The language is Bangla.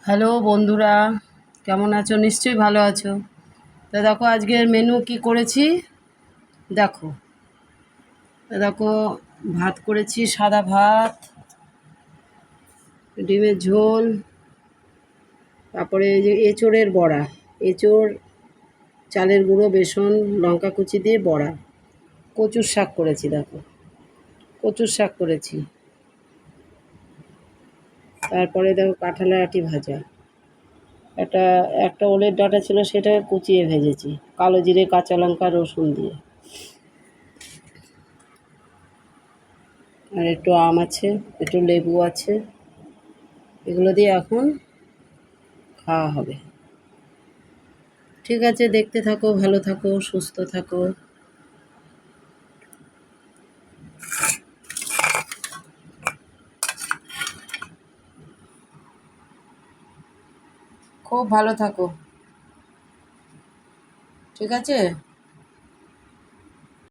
হ্যালো বন্ধুরা, কেমন আছো? নিশ্চয়ই ভালো আছো। তো দেখো আজকের মেনু কি করেছি। দেখো দেখো, ভাত করেছি, সাদা ভাত, ডিমের ঝোল, তারপরে এই যে এঁচোড়ের বড়া, এঁচোড়, চালের গুঁড়ো, বেসন, লঙ্কা কুচি দিয়ে বড়া। কচুর শাক করেছি, দেখো কচুর শাক করেছি। তারপরে দেখো কাঁঠালের আটি ভাজা, একটা একটা ওলের ডাঁটা ছিল, সেটা কুচিয়ে ভেজেছি কালো জিরে, কাঁচা লঙ্কা, রসুন দিয়ে। আর একটু আম আছে, একটু লেবু আছে, এগুলো দিয়ে এখন খাওয়া হবে। ঠিক আছে, দেখতে থাকো, ভালো থাকো, সুস্থ থাকো। খুব ভালো থাকো, ঠিক আছে।